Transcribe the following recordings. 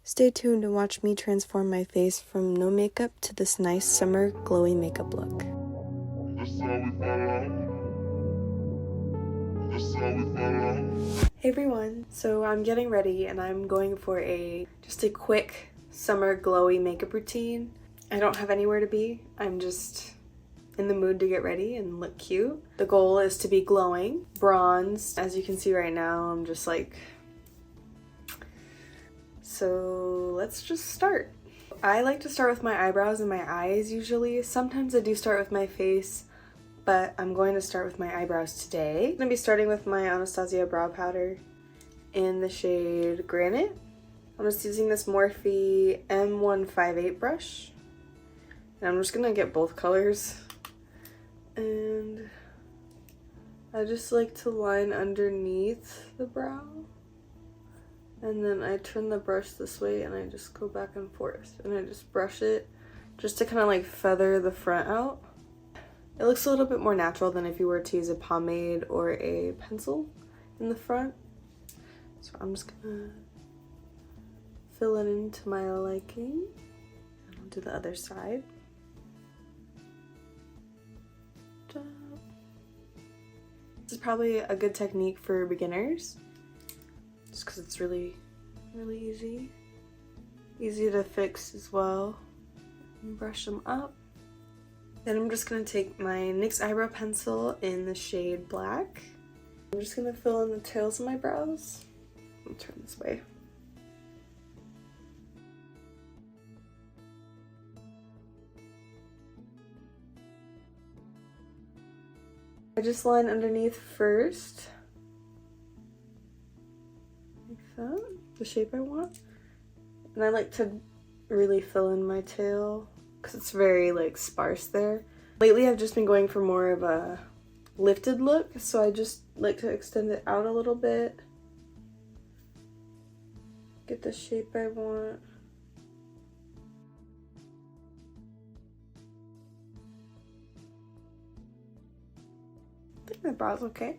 Stay tuned and watch me transform my face from no makeup to this nice summer glowy makeup look. Hey everyone, so I'm getting ready and I'm going for just a quick summer glowy makeup routine. I don't have anywhere to be. I'm just in the mood to get ready and look cute. The goal is to be glowing, bronzed. As you can see right now, I'm just like... So let's just start. I like to start with my eyebrows and my eyes usually. Sometimes I do start with my face, but I'm going to start with my eyebrows today. I'm going to be starting with my Anastasia brow powder in the shade Granite. I'm just using this Morphe M158 brush. And I'm just going to get both colors. And I just like to line underneath the brow. And then I turn the brush this way and I just go back and forth. And I just brush it just to kind of like feather the front out. It looks a little bit more natural than if you were to use a pomade or a pencil in the front. So I'm just gonna fill it into my liking. And I'll do the other side. This is probably a good technique for beginners. Just because it's really easy. Easy to fix as well. And brush them up. Then I'm just going to take my NYX eyebrow pencil in the shade Black. I'm just going to fill in the tails of my brows. I'll turn this way. I just line underneath first. That, the shape I want. And I like to really fill in my tail because it's very like sparse there. Lately I've just been going for more of a lifted look, so I just like to extend it out a little bit. Get the shape I want. I think my brow's okay.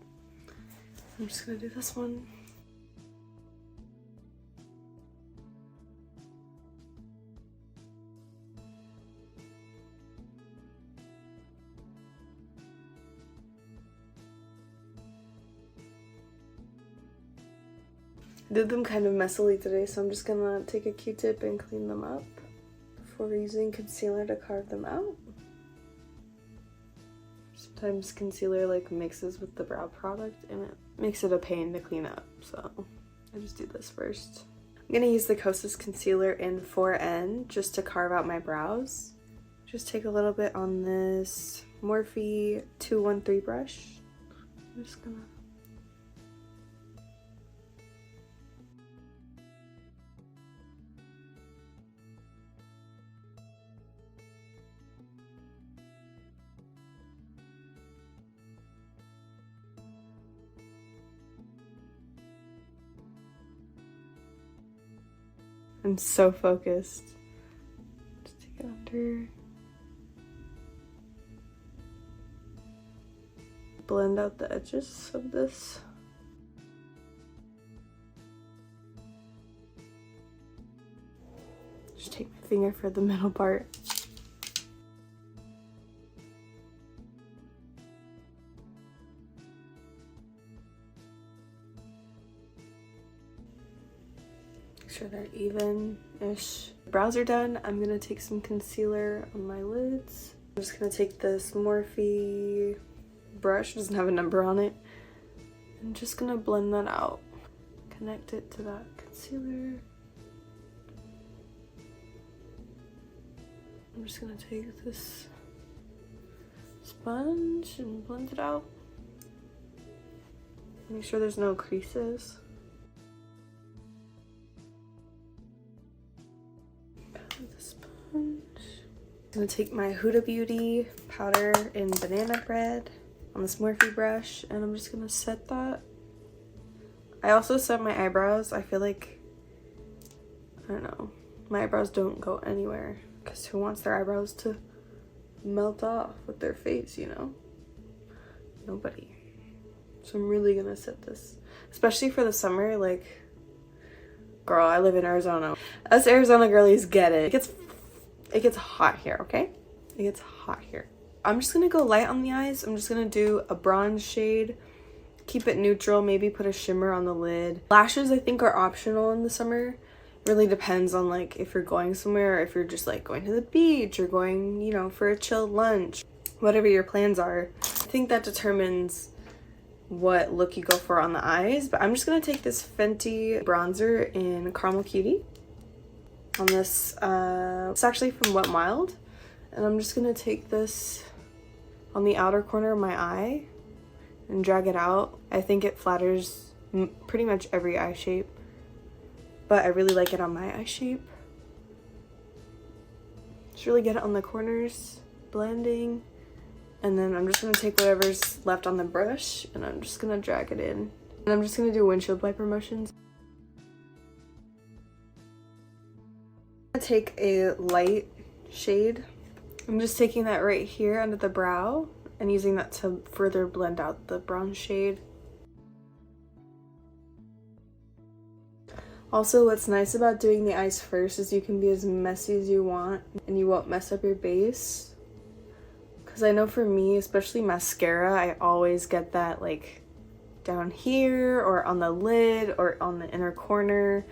I'm just gonna do this one. I did them kind of messily today, so I'm just gonna take a Q-tip and clean them up before using concealer to carve them out. Sometimes concealer like mixes with the brow product and it makes it a pain to clean up, so I just do this first. I'm gonna use the Kosas concealer in 4N just to carve out my brows. Just take a little bit on this Morphe 213 brush. I'm just gonna... I'm so focused. Just take it under. Blend out the edges of this. Just take my finger for the middle part. Make sure they're even-ish. Brows are done. I'm gonna take some concealer on my lids. I'm just gonna take this Morphe brush, doesn't have a number on it. I'm just gonna blend that out. Connect it to that concealer. I'm just gonna take this sponge and blend it out. Make sure there's no creases. The sponge. I'm gonna take my Huda Beauty powder in Banana Bread on this Morphe brush, and I'm just gonna set that. I also set my eyebrows. I feel like, I don't know, my eyebrows don't go anywhere because who wants their eyebrows to melt off with their face, you know? Nobody. So I'm really gonna set this, especially for the summer. Like, Girl, I live in Arizona. Us Arizona girlies get it. It gets hot here, okay? It gets hot here. I'm just gonna go light on the eyes. I'm just gonna do a bronze shade. Keep it neutral, maybe put a shimmer on the lid. Lashes I think are optional in the summer. It really depends on like if you're going somewhere or if you're just like going to the beach or going, you know, for a chilled lunch. Whatever your plans are. I think that determines what look you go for on the eyes. But I'm just gonna take this Fenty bronzer in Caramel Cutie on this, it's actually from Wet n Wild. And I'm just gonna take this on the outer corner of my eye and drag it out. I think it flatters pretty much every eye shape, but I really like it on my eye shape. Just really get it on the corners, blending. And then I'm just gonna take whatever's left on the brush and I'm just gonna drag it in. And I'm just gonna do windshield wiper motions. I'm gonna take a light shade. I'm just taking that right here under the brow and using that to further blend out the bronze shade. Also, what's nice about doing the eyes first is you can be as messy as you want and you won't mess up your base. Because I know for me, especially mascara, I always get that like down here or on the lid or on the inner corner.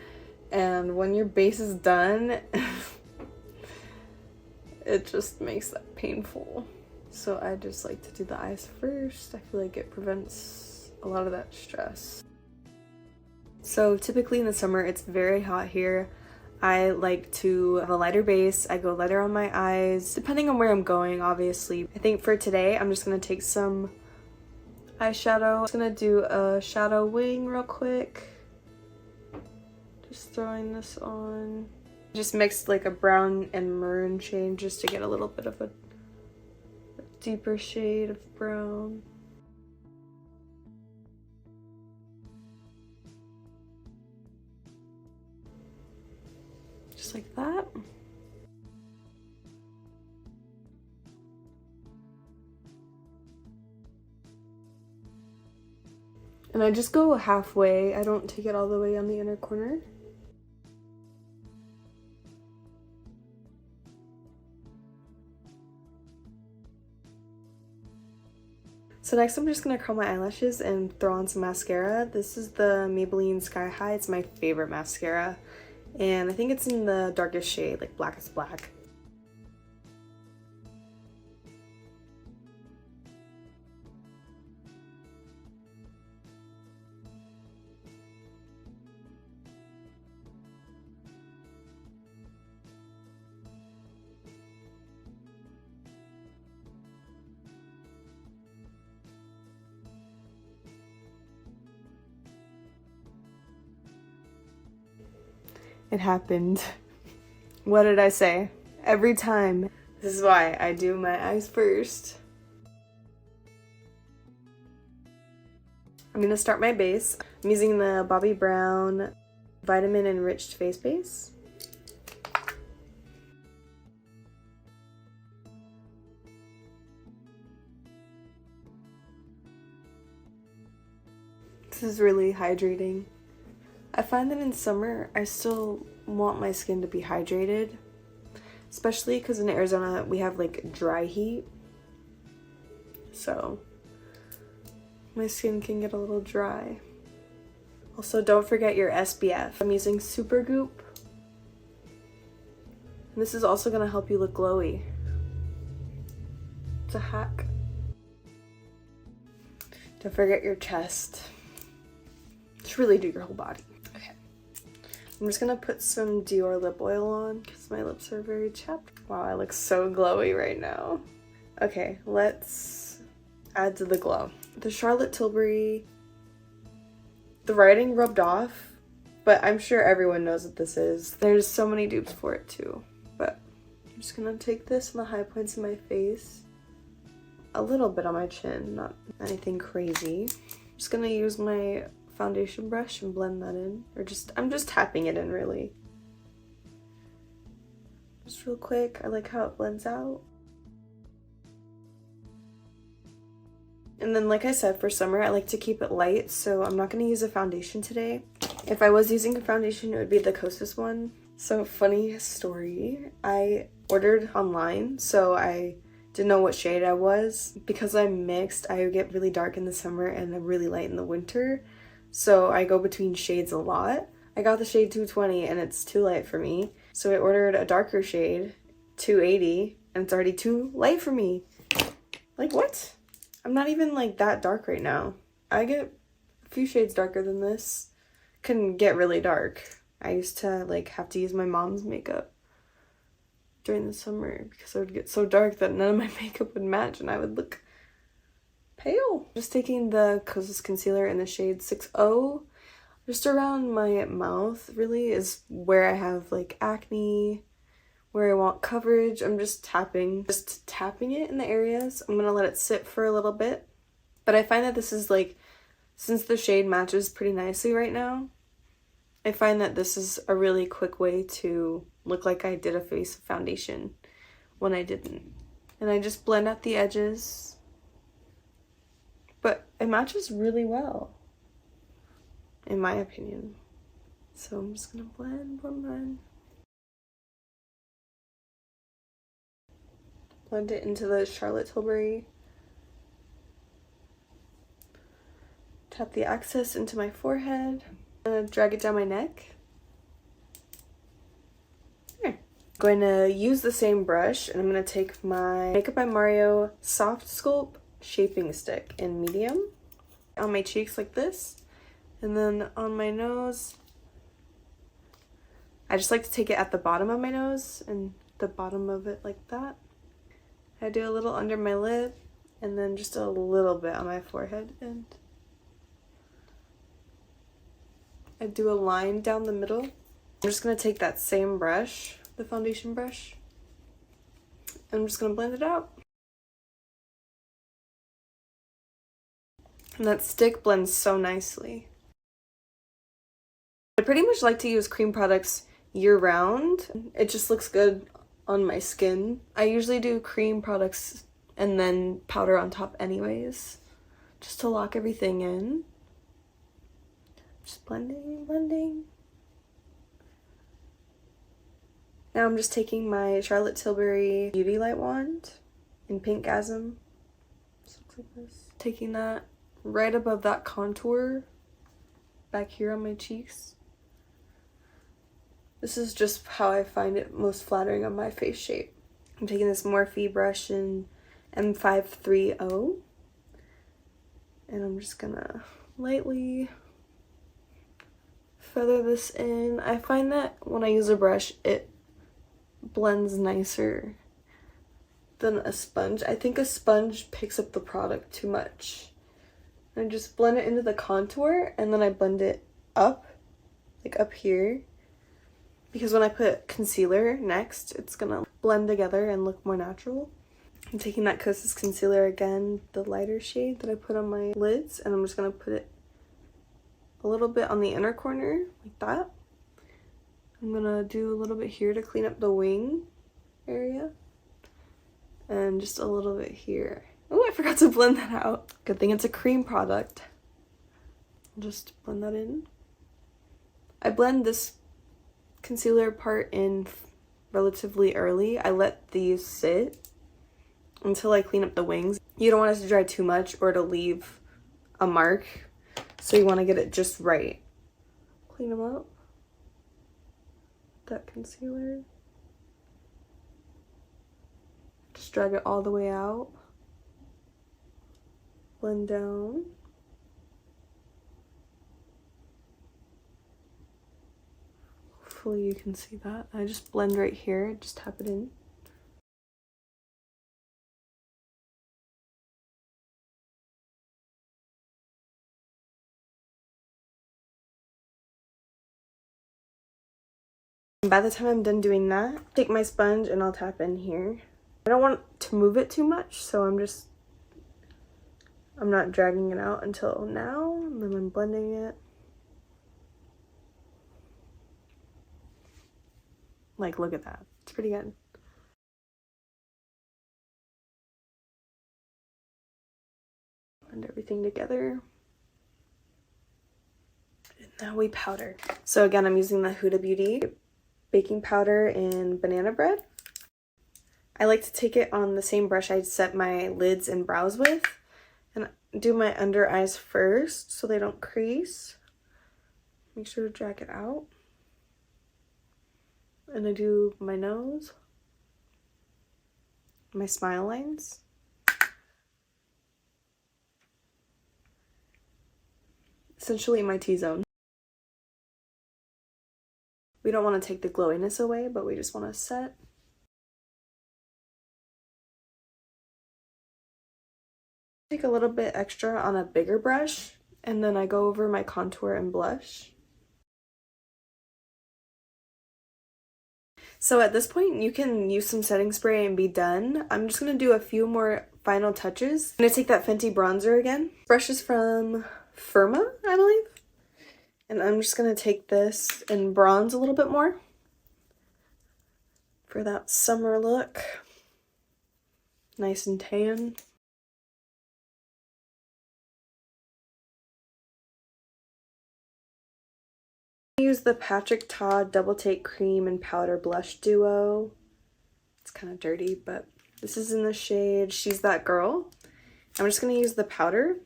And when your base is done, it just makes that painful. So I just like to do the eyes first. I feel like it prevents a lot of that stress. So typically in the summer, it's very hot here. I like to have a lighter base. I go lighter on my eyes, depending on where I'm going, obviously. I think for today, I'm just gonna take some eyeshadow. I'm just gonna do a shadow wing real quick. Just throwing this on. Just mixed like a brown and maroon shade just to get a little bit of a deeper shade of brown. Just like that. And I just go halfway. I don't take it all the way on the inner corner. So next I'm just going to curl my eyelashes and throw on some mascara. This is the Maybelline Sky High. It's my favorite mascara. And I think it's in the darkest shade, like blackest black. It happened. What did I say? Every time. This is why I do my eyes first. I'm gonna start my base. I'm using the Bobbi Brown Vitamin Enriched Face Base. This is really hydrating. I find that in summer, I still want my skin to be hydrated, especially because in Arizona, we have like dry heat. So my skin can get a little dry. Also, don't forget your SPF. I'm using Supergoop. And this is also gonna help you look glowy. It's a hack. Don't forget your chest. Just really do your whole body. I'm just gonna put some Dior lip oil on because my lips are very chapped. Wow, I look so glowy right now. Okay, let's add to the glow. The Charlotte Tilbury, the writing rubbed off, but I'm sure everyone knows what this is. There's so many dupes for it too, but I'm just gonna take this on the high points of my face, a little bit on my chin, not anything crazy. I'm just gonna use my foundation brush and blend that in, or I'm just tapping it in really. Just real quick. I like how it blends out. And then like I said, for summer I like to keep it light, so I'm not going to use a foundation today. If I was using a foundation, it would be the Kosas one. So funny story, I ordered online, so I didn't know what shade I was. Because I'm mixed, I get really dark in the summer and I'm really light in the winter. So I go between shades a lot. I got the shade 220 and it's too light for me. So I ordered a darker shade, 280, and it's already too light for me. Like, what? I'm not even like that dark right now. I get a few shades darker than this. Can get really dark. I used to like have to use my mom's makeup during the summer because I would get so dark that none of my makeup would match and I would look pale. Just taking the Kosas concealer in the shade 60, just around my mouth really is where I have like acne, where I want coverage. I'm just tapping it in the areas. I'm gonna let it sit for a little bit. But I find that this is like, since the shade matches pretty nicely right now, I find that this is a really quick way to look like I did a face foundation when I didn't. And I just blend out the edges. But it matches really well, in my opinion. So I'm just gonna blend. Blend it into the Charlotte Tilbury. Tap the excess into my forehead. I'm gonna drag it down my neck. There. I'm going to use the same brush and I'm gonna take my MakeupbyMario SoftSculpt shaping stick in medium on my cheeks like this, and then on my nose. I just like to take it at the bottom of my nose and the bottom of it like that. I do a little under my lip and then just a little bit on my forehead, and I do a line down the middle. I'm just gonna take that same brush, the foundation brush, and I'm just gonna blend it out. And that stick blends so nicely. I pretty much like to use cream products year round. It just looks good on my skin. I usually do cream products and then powder on top anyways, just to lock everything in. Just blending. Now I'm just taking my Charlotte Tilbury Beauty Light Wand in Pinkgasm. Just looks like this. Taking that right above that contour back here on my cheeks. This is just how I find it most flattering on my face shape. I'm taking this Morphe brush in M530, and I'm just gonna lightly feather this in. I find that when I use a brush, it blends nicer than a sponge. I think a sponge picks up the product too much. I just blend it into the contour and then I blend it up, like up here. Because when I put concealer next, it's gonna blend together and look more natural. I'm taking that Kosas concealer again, the lighter shade that I put on my lids, and I'm just gonna put it a little bit on the inner corner, like that. I'm gonna do a little bit here to clean up the wing area. And just a little bit here. Oh, I forgot to blend that out. Good thing it's a cream product. I'll just blend that in. I blend this concealer part in relatively early. I let these sit until I clean up the wings. You don't want it to dry too much or to leave a mark, so you want to get it just right. Clean them up. That concealer. Just drag it all the way out. Blend down. Hopefully you can see that. I just blend right here, just tap it in. By the time I'm done doing that, take my sponge and I'll tap in here. I don't want to move it too much, so I'm not dragging it out until now, and then I'm blending it. Like, look at that. It's pretty good. Blend everything together. And Now we powder. So again, I'm using the Huda Beauty baking powder in banana bread. I like to take it on the same brush I set my lids and brows with and do my under eyes first so they don't crease. Make sure to drag it out. And I do my nose, my smile lines. Essentially my T-zone. We don't want to take the glowiness away, but we just want to set. Take a little bit extra on a bigger brush, and then I go over my contour and blush. So at this point, you can use some setting spray and be done. I'm just going to do a few more final touches. I'm going to take that Fenty bronzer again. Brush is from Firma, I believe. And I'm just going to take this and bronze a little bit more for that summer look. Nice and tan. Use the Patrick Ta Double Take Cream and Powder Blush Duo. It's kind of dirty, but this is in the shade She's That Girl. I'm just going to use the powder.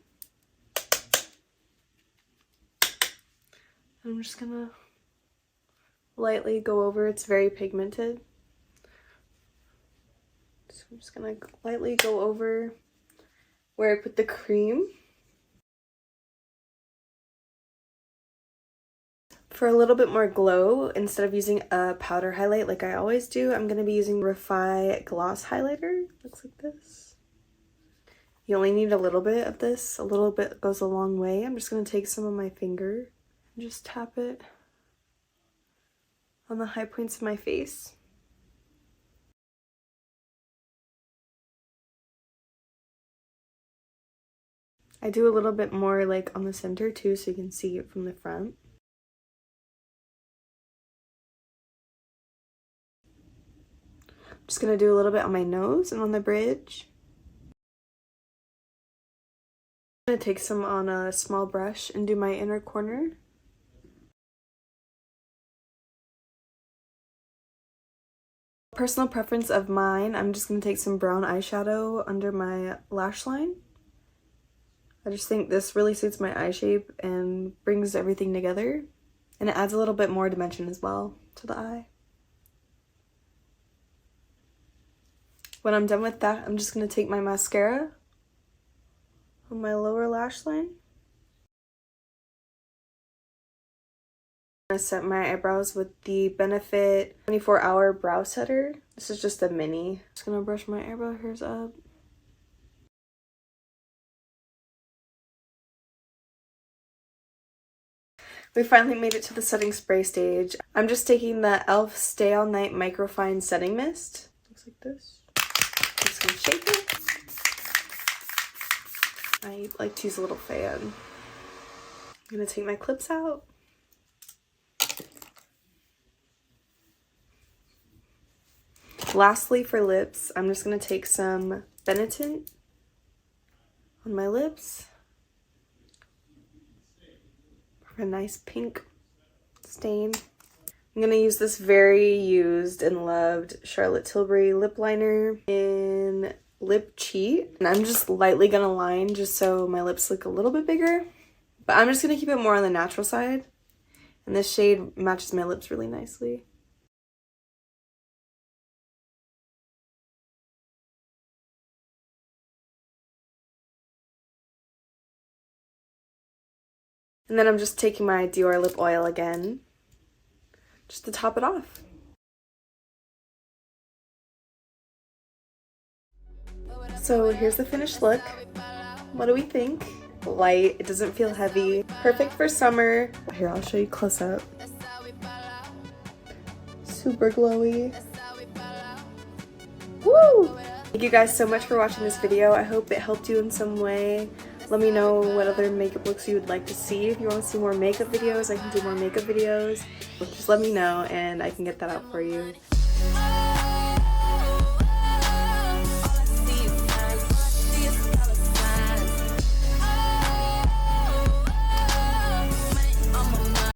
I'm just going to lightly go over. It's very pigmented. So I'm just going to lightly go over where I put the cream. For a little bit more glow, instead of using a powder highlight like I always do, I'm going to be using Refi Gloss Highlighter. Looks like this. You only need a little bit of this. A little bit goes a long way. I'm just going to take some of my finger and just tap it on the high points of my face. I do a little bit more like on the center too, so you can see it from the front. Just gonna do a little bit on my nose and on the bridge. I'm gonna take some on a small brush and do my inner corner. Personal preference of mine, I'm just gonna take some brown eyeshadow under my lash line. I just think this really suits my eye shape and brings everything together. And it adds a little bit more dimension as well to the eye. When I'm done with that, I'm just going to take my mascara on my lower lash line. I'm going to set my eyebrows with the Benefit 24-Hour Brow Setter. This is just a mini. Just going to brush my eyebrow hairs up. We finally made it to the setting spray stage. I'm just taking the e.l.f. Stay All Night Microfine Setting Mist. Looks like this. I'm just gonna shake it. I like to use a little fan. I'm gonna take my clips out. Lastly, for lips, I'm just gonna take some Benetint on my lips for a nice pink stain. I'm going to use this very used and loved Charlotte Tilbury lip liner in Lip Cheat. And I'm just lightly going to line just so my lips look a little bit bigger. But I'm just going to keep it more on the natural side. And this shade matches my lips really nicely. And then I'm just taking my Dior lip oil again, just to top it off. So here's the finished look. What do we think? Light, it doesn't feel heavy. Perfect for summer. Here, I'll show you close up. Super glowy. Woo! Thank you guys so much for watching this video. I hope it helped you in some way. Let me know what other makeup looks you would like to see. If you want to see more makeup videos, I can do more makeup videos. Just let me know and I can get that out for you.